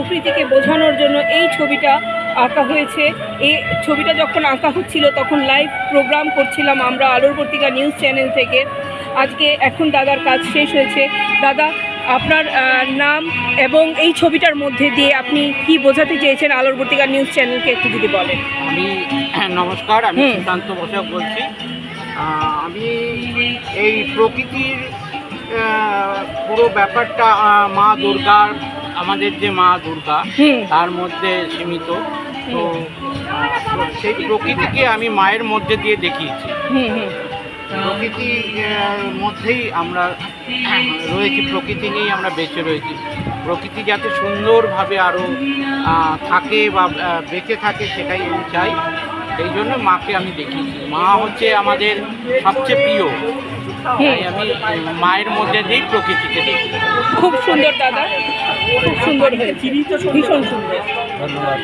প্রকৃতিকে বোঝানোর জন্য এই ছবিটা আঁকা হয়েছে। এই ছবিটা যখন আঁকা হচ্ছিল তখন লাইভ প্রোগ্রাম করছিলাম আমরা আলোর পত্রিকা নিউজ চ্যানেল থেকে। আজকে এখন দাদার কাজ শেষ হয়েছে। দাদা, আপনার নাম এবং এই ছবিটার মধ্যে দিয়ে আপনি কি বোঝাতে চেয়েছেন আলোর পত্রিকা নিউজ চ্যানেলকে একটু যদি বলেন। আমি নমস্কার, আমি সুশান্ত বসাক বলছি। আমি এই প্রকৃতির পুরো ব্যাপারটা মা দুর্গার, আমাদের যে মা দুর্গা তার মধ্যে সীমিত। তো সেই প্রকৃতিকে আমি মায়ের মধ্যে দিয়ে দেখিয়েছি। প্রকৃতির মধ্যেই আমরা রয়েছি, প্রকৃতি নিয়েই আমরা বেঁচে রয়েছি। প্রকৃতি যাতে সুন্দরভাবে আরও থাকে বা বেঁচে থাকে সেটাই আমি চাই। সেই জন্য মাকে আমি দেখিয়েছি। মা হচ্ছে আমাদের সবচেয়ে প্রিয়, তাই আমি মায়ের মধ্যে দিয়েই প্রকৃতিকে দেখি। খুব সুন্দর দাদা, খুব সুন্দর হয়েছে, ভীষণ সুন্দর। ধন্যবাদ।